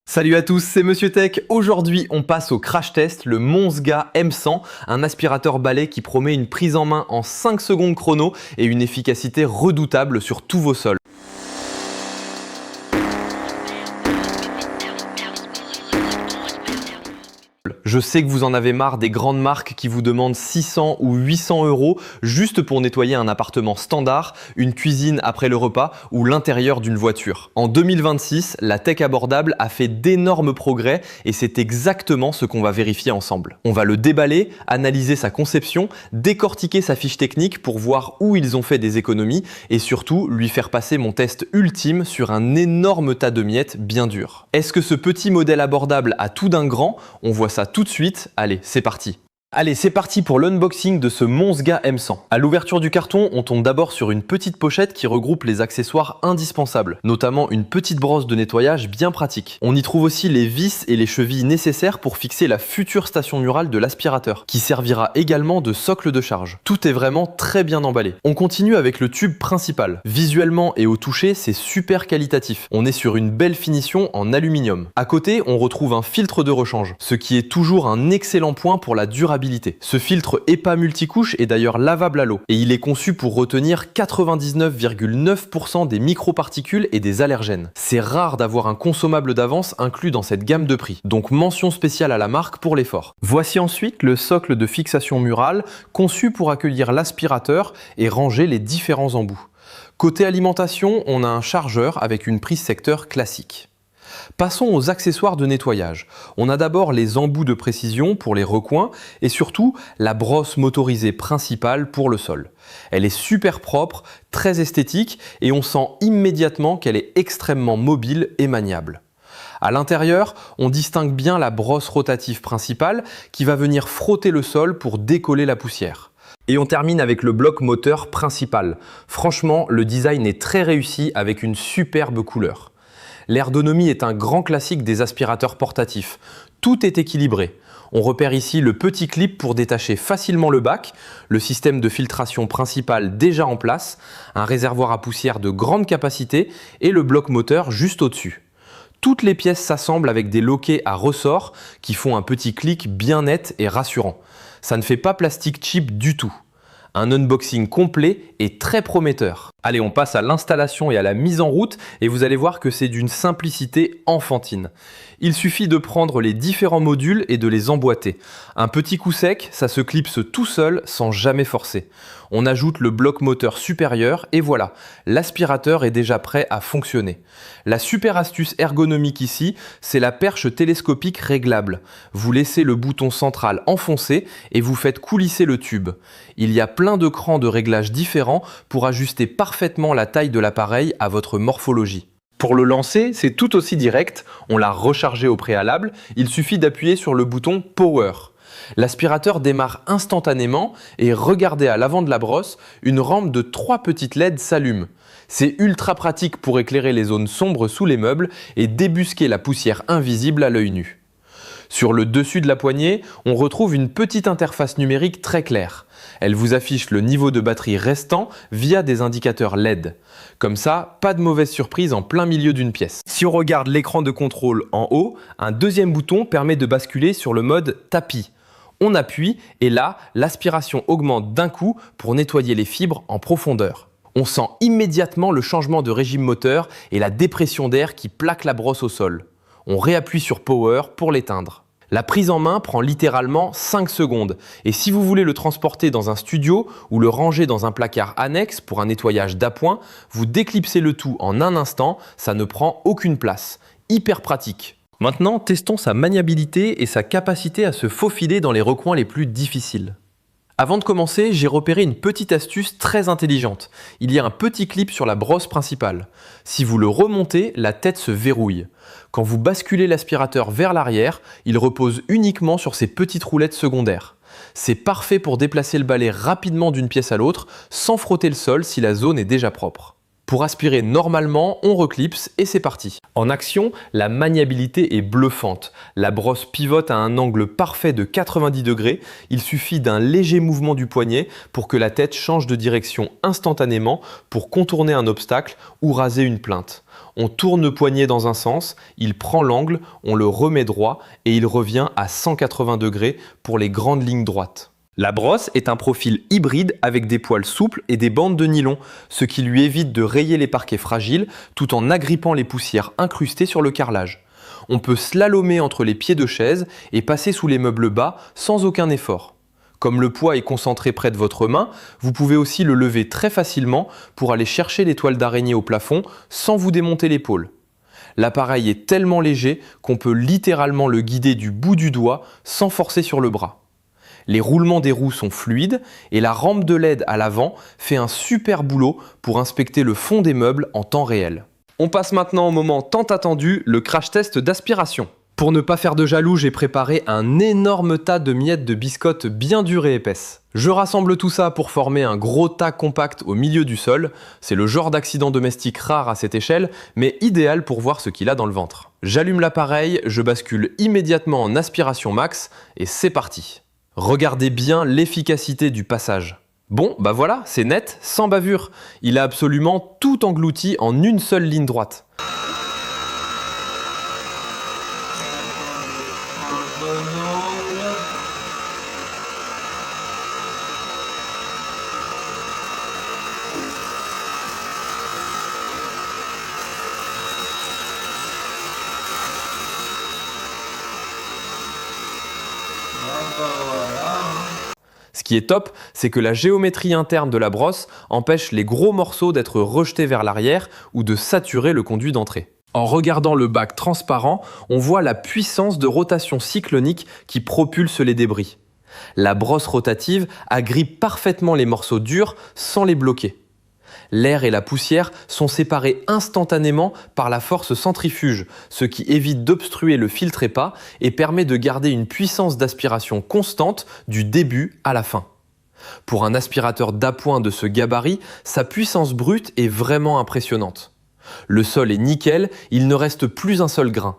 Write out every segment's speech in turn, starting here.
Salut à tous, c'est Monsieur Tech. Aujourd'hui, on passe au crash test, le Monsga M100, un aspirateur balai qui promet une prise en main en 5 secondes chrono et une efficacité redoutable sur tous vos sols. Je sais que vous en avez marre des grandes marques qui vous demandent 600 ou 800 € juste pour nettoyer un appartement standard, une cuisine après le repas ou l'intérieur d'une voiture. En 2026, la tech abordable a fait d'énormes progrès et c'est exactement ce qu'on va vérifier ensemble. On va le déballer, analyser sa conception, décortiquer sa fiche technique pour voir où ils ont fait des économies et surtout lui faire passer mon test ultime sur un énorme tas de miettes bien dur. Est-ce que ce petit modèle abordable a tout d'un grand? On voit ça tout de suite. Allez, c'est parti. Allez, c'est parti pour l'unboxing de ce Monsga M100. À l'ouverture du carton, on tombe d'abord sur une petite pochette qui regroupe les accessoires indispensables, notamment une petite brosse de nettoyage bien pratique. On y trouve aussi les vis et les chevilles nécessaires pour fixer la future station murale de l'aspirateur, qui servira également de socle de charge. Tout est vraiment très bien emballé. On continue avec le tube principal. Visuellement et au toucher, c'est super qualitatif. On est sur une belle finition en aluminium. À côté, on retrouve un filtre de rechange, ce qui est toujours un excellent point pour la durabilité. Ce filtre EPA multicouche est d'ailleurs lavable à l'eau et il est conçu pour retenir 99,9% des microparticules et des allergènes. C'est rare d'avoir un consommable d'avance inclus dans cette gamme de prix, donc mention spéciale à la marque pour l'effort. Voici ensuite le socle de fixation murale conçu pour accueillir l'aspirateur et ranger les différents embouts. Côté alimentation, on a un chargeur avec une prise secteur classique. Passons aux accessoires de nettoyage. On a d'abord les embouts de précision pour les recoins et surtout la brosse motorisée principale pour le sol. Elle est super propre, très esthétique et on sent immédiatement qu'elle est extrêmement mobile et maniable. À l'intérieur, on distingue bien la brosse rotative principale qui va venir frotter le sol pour décoller la poussière. Et on termine avec le bloc moteur principal. Franchement, le design est très réussi avec une superbe couleur. L'ergonomie est un grand classique des aspirateurs portatifs. Tout est équilibré. On repère ici le petit clip pour détacher facilement le bac, le système de filtration principal déjà en place, un réservoir à poussière de grande capacité et le bloc moteur juste au-dessus. Toutes les pièces s'assemblent avec des loquets à ressort qui font un petit clic bien net et rassurant. Ça ne fait pas plastique cheap du tout. Un unboxing complet et très prometteur. Allez, on passe à l'installation et à la mise en route et vous allez voir que c'est d'une simplicité enfantine. Il suffit de prendre les différents modules et de les emboîter. Un petit coup sec, ça se clipse tout seul sans jamais forcer. On ajoute le bloc moteur supérieur et voilà, l'aspirateur est déjà prêt à fonctionner. La super astuce ergonomique ici, c'est la perche télescopique réglable. Vous laissez le bouton central enfoncé et vous faites coulisser le tube. Il y a plein de crans de réglage différents pour ajuster parfaitement la taille de l'appareil à votre morphologie. Pour le lancer, c'est tout aussi direct, on l'a rechargé au préalable, il suffit d'appuyer sur le bouton Power. L'aspirateur démarre instantanément et regardez à l'avant de la brosse, une rampe de 3 petites LED s'allume. C'est ultra pratique pour éclairer les zones sombres sous les meubles et débusquer la poussière invisible à l'œil nu. Sur le dessus de la poignée, on retrouve une petite interface numérique très claire. Elle vous affiche le niveau de batterie restant via des indicateurs LED. Comme ça, pas de mauvaise surprise en plein milieu d'une pièce. Si on regarde l'écran de contrôle en haut, un deuxième bouton permet de basculer sur le mode tapis. On appuie et là, l'aspiration augmente d'un coup pour nettoyer les fibres en profondeur. On sent immédiatement le changement de régime moteur et la dépression d'air qui plaque la brosse au sol. On réappuie sur Power pour l'éteindre. La prise en main prend littéralement 5 secondes et si vous voulez le transporter dans un studio ou le ranger dans un placard annexe pour un nettoyage d'appoint, vous déclipsez le tout en un instant, ça ne prend aucune place. Hyper pratique. Maintenant, testons sa maniabilité et sa capacité à se faufiler dans les recoins les plus difficiles. Avant de commencer, j'ai repéré une petite astuce très intelligente. Il y a un petit clip sur la brosse principale. Si vous le remontez, la tête se verrouille. Quand vous basculez l'aspirateur vers l'arrière, il repose uniquement sur ces petites roulettes secondaires. C'est parfait pour déplacer le balai rapidement d'une pièce à l'autre, sans frotter le sol si la zone est déjà propre. Pour aspirer normalement, on reclipse et c'est parti. En action, la maniabilité est bluffante. La brosse pivote à un angle parfait de 90 degrés. Il suffit d'un léger mouvement du poignet pour que la tête change de direction instantanément pour contourner un obstacle ou raser une plainte. On tourne le poignet dans un sens, il prend l'angle, on le remet droit et il revient à 180 degrés pour les grandes lignes droites. La brosse est un profil hybride avec des poils souples et des bandes de nylon, ce qui lui évite de rayer les parquets fragiles tout en agrippant les poussières incrustées sur le carrelage. On peut slalomer entre les pieds de chaise et passer sous les meubles bas sans aucun effort. Comme le poids est concentré près de votre main, vous pouvez aussi le lever très facilement pour aller chercher les toiles d'araignée au plafond sans vous démonter l'épaule. L'appareil est tellement léger qu'on peut littéralement le guider du bout du doigt sans forcer sur le bras. Les roulements des roues sont fluides et la rampe de LED à l'avant fait un super boulot pour inspecter le fond des meubles en temps réel. On passe maintenant au moment tant attendu, le crash test d'aspiration. Pour ne pas faire de jaloux, j'ai préparé un énorme tas de miettes de biscottes bien dures et épaisses. Je rassemble tout ça pour former un gros tas compact au milieu du sol. C'est le genre d'accident domestique rare à cette échelle, mais idéal pour voir ce qu'il a dans le ventre. J'allume l'appareil, je bascule immédiatement en aspiration max et c'est parti. Regardez bien l'efficacité du passage. Bon, bah voilà, c'est net, sans bavure. Il a absolument tout englouti en une seule ligne droite. Ce qui est top, c'est que la géométrie interne de la brosse empêche les gros morceaux d'être rejetés vers l'arrière ou de saturer le conduit d'entrée. En regardant le bac transparent, on voit la puissance de rotation cyclonique qui propulse les débris. La brosse rotative agrippe parfaitement les morceaux durs sans les bloquer. L'air et la poussière sont séparés instantanément par la force centrifuge, ce qui évite d'obstruer le filtre EPA et permet de garder une puissance d'aspiration constante du début à la fin. Pour un aspirateur d'appoint de ce gabarit, sa puissance brute est vraiment impressionnante. Le sol est nickel, il ne reste plus un seul grain.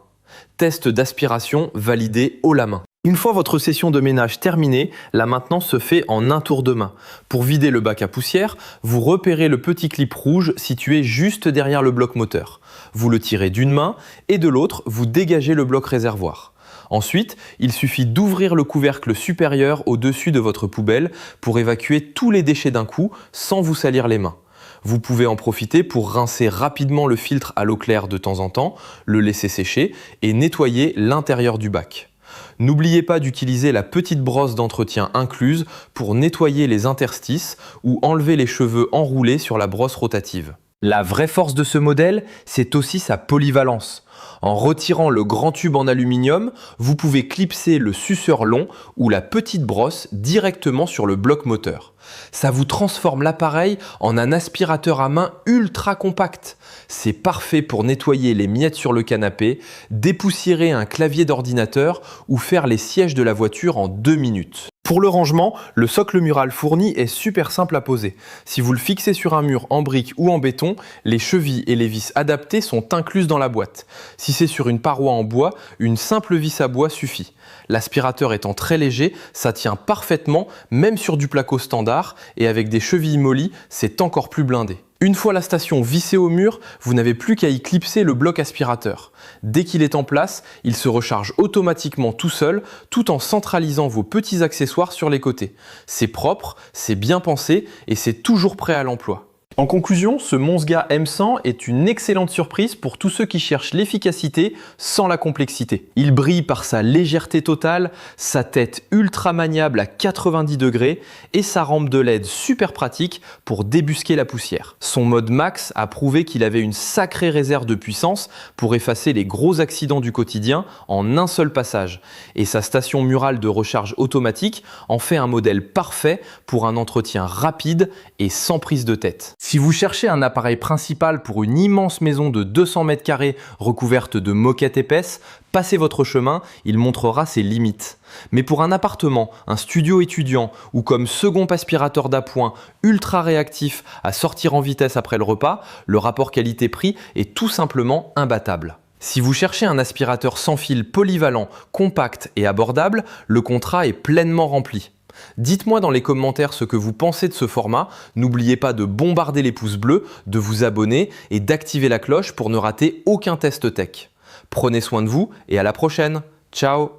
Test d'aspiration validé haut la main. Une fois votre session de ménage terminée, la maintenance se fait en un tour de main. Pour vider le bac à poussière, vous repérez le petit clip rouge situé juste derrière le bloc moteur. Vous le tirez d'une main et de l'autre, vous dégagez le bloc réservoir. Ensuite, il suffit d'ouvrir le couvercle supérieur au-dessus de votre poubelle pour évacuer tous les déchets d'un coup sans vous salir les mains. Vous pouvez en profiter pour rincer rapidement le filtre à l'eau claire de temps en temps, le laisser sécher et nettoyer l'intérieur du bac. N'oubliez pas d'utiliser la petite brosse d'entretien incluse pour nettoyer les interstices ou enlever les cheveux enroulés sur la brosse rotative. La vraie force de ce modèle, c'est aussi sa polyvalence. En retirant le grand tube en aluminium, vous pouvez clipser le suceur long ou la petite brosse directement sur le bloc moteur. Ça vous transforme l'appareil en un aspirateur à main ultra compact. C'est parfait pour nettoyer les miettes sur le canapé, dépoussiérer un clavier d'ordinateur ou faire les sièges de la voiture en 2 minutes. Pour le rangement, le socle mural fourni est super simple à poser. Si vous le fixez sur un mur en briques ou en béton, les chevilles et les vis adaptées sont incluses dans la boîte. Si c'est sur une paroi en bois, une simple vis à bois suffit. L'aspirateur étant très léger, ça tient parfaitement, même sur du placo standard, et avec des chevilles mollies, c'est encore plus blindé. Une fois la station vissée au mur, vous n'avez plus qu'à y clipser le bloc aspirateur. Dès qu'il est en place, il se recharge automatiquement tout seul, tout en centralisant vos petits accessoires sur les côtés. C'est propre, c'est bien pensé et c'est toujours prêt à l'emploi. En conclusion, ce Monsga M100 est une excellente surprise pour tous ceux qui cherchent l'efficacité sans la complexité. Il brille par sa légèreté totale, sa tête ultra maniable à 90 degrés et sa rampe de LED super pratique pour débusquer la poussière. Son mode max a prouvé qu'il avait une sacrée réserve de puissance pour effacer les gros accidents du quotidien en un seul passage. Et sa station murale de recharge automatique en fait un modèle parfait pour un entretien rapide et sans prise de tête. Si vous cherchez un appareil principal pour une immense maison de 200 mètres carrés recouverte de moquettes épaisses, passez votre chemin, il montrera ses limites. Mais pour un appartement, un studio étudiant ou comme second aspirateur d'appoint ultra réactif à sortir en vitesse après le repas, le rapport qualité-prix est tout simplement imbattable. Si vous cherchez un aspirateur sans fil polyvalent, compact et abordable, le contrat est pleinement rempli. Dites-moi dans les commentaires ce que vous pensez de ce format. N'oubliez pas de bombarder les pouces bleus, de vous abonner et d'activer la cloche pour ne rater aucun test tech. Prenez soin de vous et à la prochaine. Ciao!